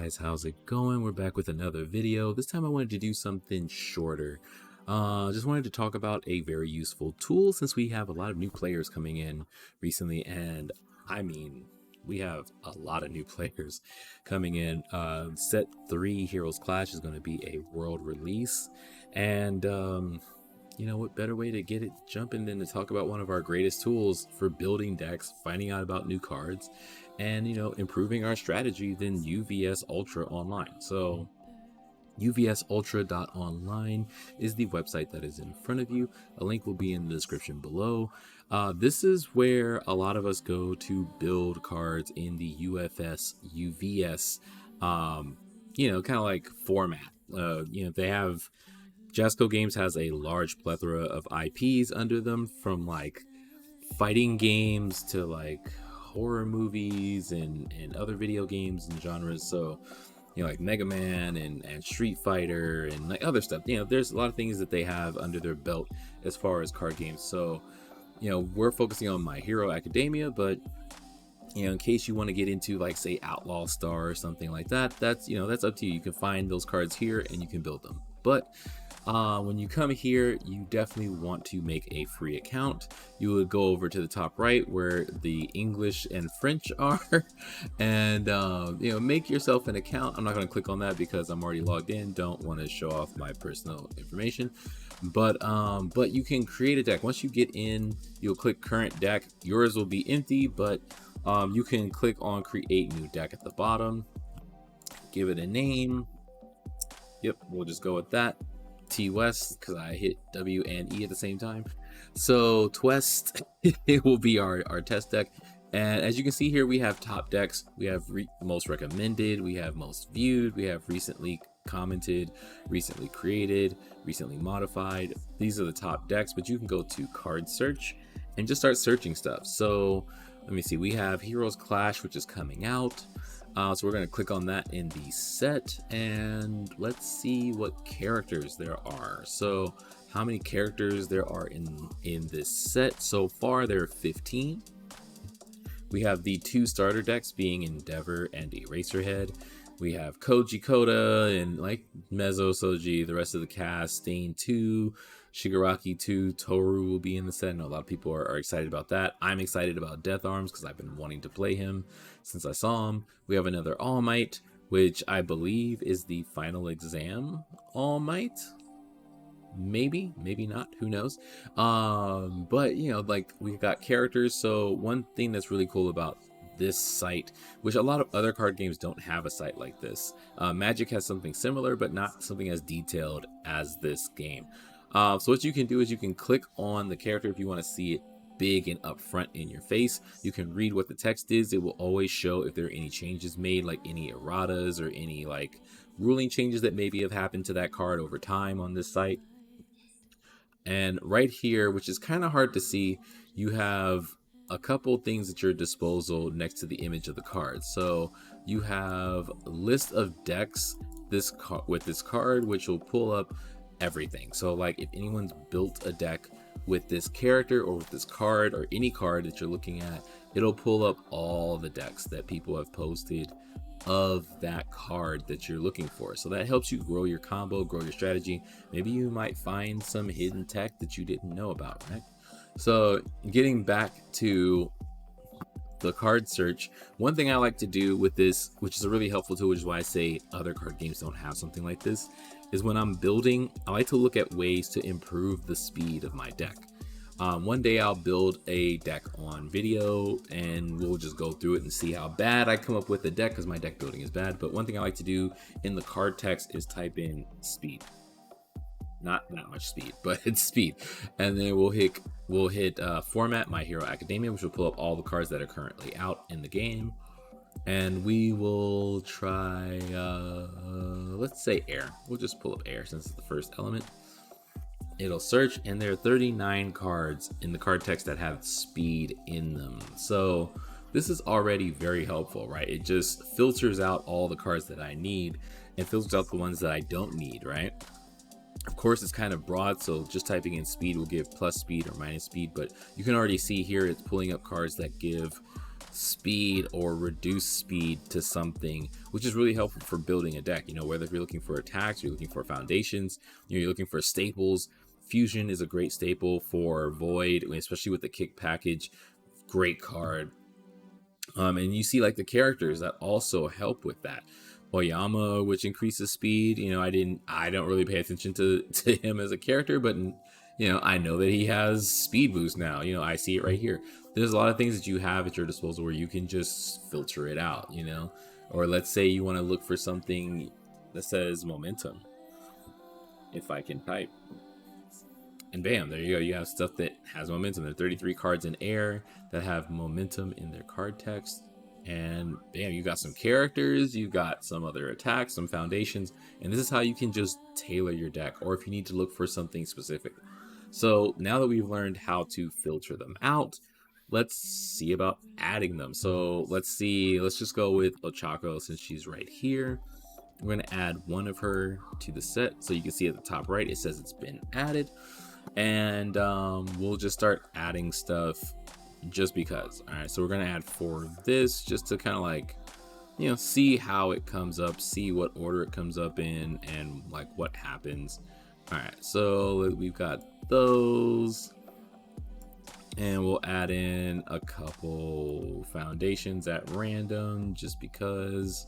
guys, how's it going? We're back with another video. This time I wanted to do something shorter. Just wanted to talk about a very useful tool since we have a lot of new players coming in recently, and I mean, we have a lot of new players coming in. Set 3 Heroes Clash is going to be a world release, and you know what better way to get it jumping than to talk about one of our greatest tools for building decks, finding out about new cards, and improving our strategy than UVS Ultra Online. So uvsultra.online is the website that is in front of you. A link will be in the description below. This is where a lot of us go to build cards in the UVS kind of like format. They have Jasco Games has a large plethora of IPs under them, from like fighting games to like horror movies and other video games and genres. So like Mega Man and Street Fighter and like other stuff. There's a lot of things that they have under their belt as far as card games. So we're focusing on My Hero Academia, but in case you want to get into like say Outlaw Star or something like that, that's up to you. You can find those cards here and you can build them. But when you come here, you definitely want to make a free account. You would go over to the top right where the English and French are, and make yourself an account. I'm not going to click on that because I'm already logged in. Don't want to show off my personal information, but you can create a deck. Once you get in, you'll click current deck. Yours will be empty, but you can click on create new deck at the bottom. Give it a name. Yep, we'll just go with that. T-West, because I hit W and E at the same time. So Twest it will be our test deck. And as you can see here, we have top decks. We have most recommended, we have most viewed, we have recently commented, recently created, recently modified. These are the top decks, but you can go to card search and just start searching stuff. So let me see, we have Heroes Clash, which is coming out. So we're going to click on that in the set, and let's see what characters there are. So how many characters there are in this set so far? There are 15. We have the 2 starter decks being Endeavor and Eraserhead. We have Koji Koda and like Mezzo Soji, the rest of the cast, Stain 2, Shigaraki 2, Toru will be in the set. I know a lot of people are excited about that. I'm excited about Death Arms because I've been wanting to play him since I saw him. We have another All Might, which I believe is the final exam All Might. Maybe not, who knows. But like we got characters. So one thing that's really cool about this site, which a lot of other card games don't have a site like this. Magic has something similar, but not something as detailed as this game. So what you can do is you can click on the character if you want to see it big and upfront in your face. You can read what the text is. It will always show if there are any changes made, like any erratas or any like ruling changes that maybe have happened to that card over time on this site. And right here, which is kind of hard to see, you have a couple things at your disposal next to the image of the card. So you have a list of decks with this card, which will pull up everything. So like if anyone's built a deck with this character or with this card or any card that you're looking at, it'll pull up all the decks that people have posted of that card that you're looking for. So that helps you grow your combo, grow your strategy. Maybe you might find some hidden tech that you didn't know about, right? So getting back to the card search, one thing I like to do with this, which is a really helpful tool, which is why I say other card games don't have something like this, is when I'm building, I like to look at ways to improve the speed of my deck. One day I'll build a deck on video and we'll just go through it and see how bad I come up with the deck, because my deck building is bad. But one thing I like to do in the card text is type in speed. Not that much speed, but it's speed. And then we'll hit format My Hero Academia, which will pull up all the cards that are currently out in the game. And we will try, let's say air. We'll just pull up air since it's the first element. It'll search, and there are 39 cards in the card text that have speed in them. So this is already very helpful, right? It just filters out all the cards that I need and filters out the ones that I don't need, right? Of course, it's kind of broad, so just typing in speed will give plus speed or minus speed, but you can already see here it's pulling up cards that give speed or reduce speed to something, which is really helpful for building a deck. You know, whether if you're looking for attacks, you're looking for foundations, you're looking for staples. Fusion is a great staple for Void, especially with the kick package. Great card. And you see like the characters that also help with that. Oyama, which increases speed. You know, I don't really pay attention to him as a character, but you know, I know that he has speed boost now. You know, I see it right here. There's a lot of things that you have at your disposal where you can just filter it out, you know. Or let's say you want to look for something that says momentum. If I can type. And bam, there you go. You have stuff that has momentum. There are 33 cards in air that have momentum in their card text. And bam, you got some characters, you got some other attacks, some foundations. And this is how you can just tailor your deck, or if you need to look for something specific. So now that we've learned how to filter them out, let's see about adding them. So let's just go with Ochako since she's right here. We're going to add one of her to the set. So you can see at the top right, it says it's been added. And we'll just start adding stuff just because. All right, so we're going to add 4 of this just to kind of like, you know, see how it comes up, see what order it comes up in, and like what happens. All right, so we've got those, and we'll add in a couple foundations at random just because.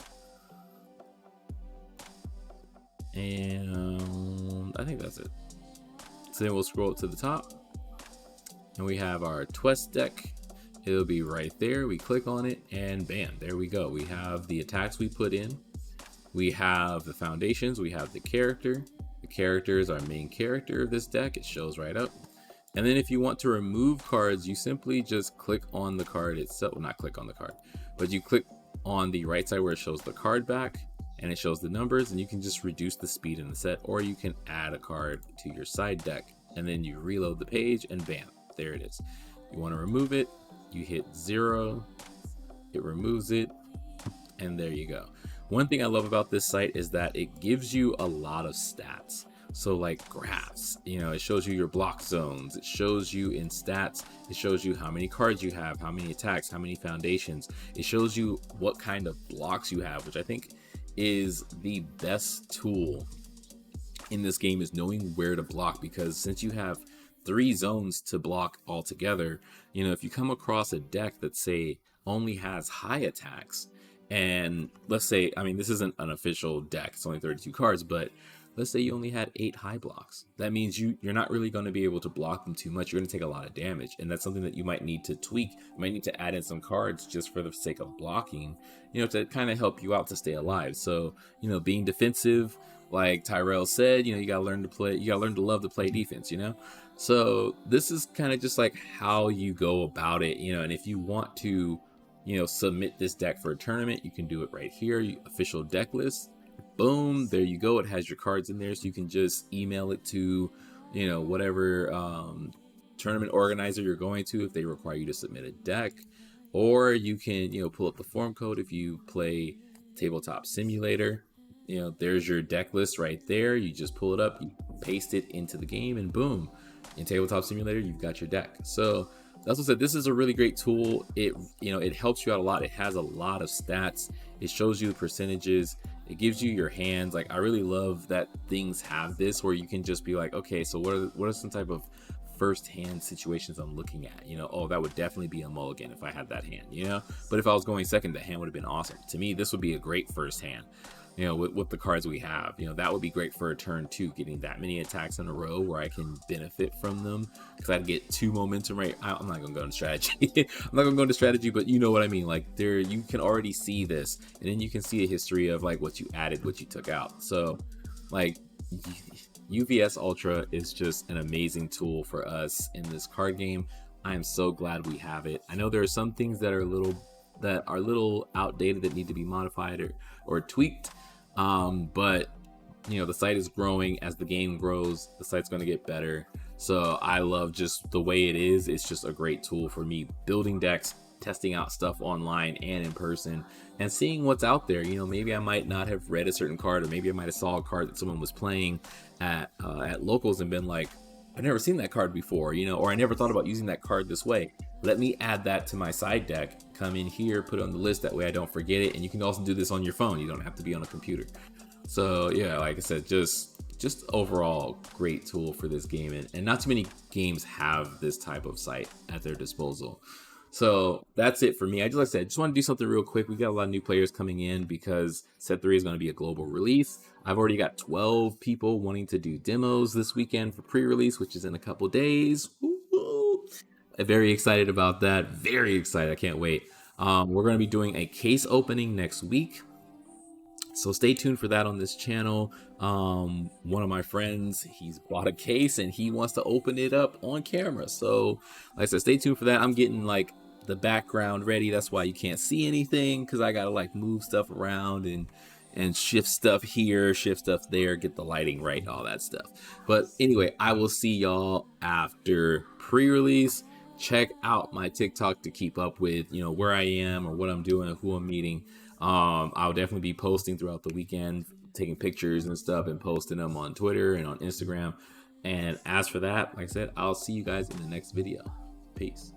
And I think that's it. So then we'll scroll to the top, and we have our Twist deck. It'll be right there. We click on it, and bam, there we go. We have the attacks we put in. We have the foundations. We have the character. The character is our main character of this deck. It shows right up. And then if you want to remove cards, you simply just click on the card itself. Well, not click on the card, but you click on the right side where it shows the card back, and it shows the numbers, and you can just reduce the speed in the set, or you can add a card to your side deck, and then you reload the page, and bam, there it is. You want to remove it, you hit 0, it removes it, and there you go. One thing I love about this site is that it gives you a lot of stats. So like graphs, you know, it shows you your block zones, it shows you in stats, it shows you how many cards you have, how many attacks, how many foundations, it shows you what kind of blocks you have, which I think is the best tool in this game, is knowing where to block, because since you have 3 zones to block altogether, you know, if you come across a deck that say only has high attacks, and let's say, I mean, this isn't an official deck, it's only 32 cards, but let's say you only had 8 high blocks. That means you're not really going to be able to block them too much. You're going to take a lot of damage, and that's something that you might need to tweak. You might need to add in some cards just for the sake of blocking, you know, to kind of help you out to stay alive. So, you know, being defensive, like Tyrell said, you know, you got to learn to play, you got to learn to love to play defense, you know? So this is kind of just like how you go about it, you know, and if you want to, you know, submit this deck for a tournament, you can do it right here, official deck list. Boom, there you go. It has your cards in there, so you can just email it to, you know, whatever tournament organizer you're going to if they require you to submit a deck. Or you can, you know, pull up the form code if you play Tabletop Simulator. You know, there's your deck list right there. You just pull it up, you paste it into the game, and boom, in Tabletop Simulator, you've got your deck. So that's what I said. This is a really great tool. It, you know, it helps you out a lot. It has a lot of stats. It shows you the percentages. It gives you your hands. Like, I really love that things have this where you can just be like, okay, so what are some type of first hand situations I'm looking at? You know, oh, that would definitely be a mulligan if I had that hand, you know? But if I was going second, the hand would have been awesome. To me, this would be a great first hand. You know, with the cards we have, you know, that would be great for a turn 2, getting that many attacks in a row where I can benefit from them, because I'd get 2 momentum right. I'm not gonna go into strategy. I'm not gonna go into strategy, but you know what I mean. Like, there, you can already see this, and then you can see a history of like what you added, what you took out. So like, UVS Ultra is just an amazing tool for us in this card game. I am so glad we have it. I know there are some things that are a little outdated that need to be modified or tweaked. But you know, the site is growing. As the game grows, the site's going to get better. So I love just the way it is. It's just a great tool for me building decks, testing out stuff online and in person, and seeing what's out there. You know, maybe I might not have read a certain card, or maybe I might have saw a card that someone was playing at locals and been like, I've never seen that card before, you know, or I never thought about using that card this way. Let me add that to my side deck. Come in here, put it on the list. That way I don't forget it. And you can also do this on your phone. You don't have to be on a computer. So yeah, like I said, just overall great tool for this game, and not too many games have this type of site at their disposal. So that's it for me. Like I said, just want to do something real quick. We got a lot of new players coming in because set 3 is going to be a global release. I've already got 12 people wanting to do demos this weekend for pre-release, which is in a couple days. Woo-hoo. I'm very excited about that. Very excited. I can't wait. We're going to be doing a case opening next week. So stay tuned for that on this channel. One of my friends, he's bought a case and he wants to open it up on camera. So like I said, stay tuned for that. I'm getting like the background ready. That's why you can't see anything, because I gotta like move stuff around and shift stuff here, shift stuff there, get the lighting right, all that stuff. But anyway, I will see y'all after pre-release. Check out my TikTok to keep up with, you know, where I am or what I'm doing or who I'm meeting. I'll definitely be posting throughout the weekend, taking pictures and stuff and posting them on Twitter and on Instagram. And as for that, like I said, I'll see you guys in the next video. Peace.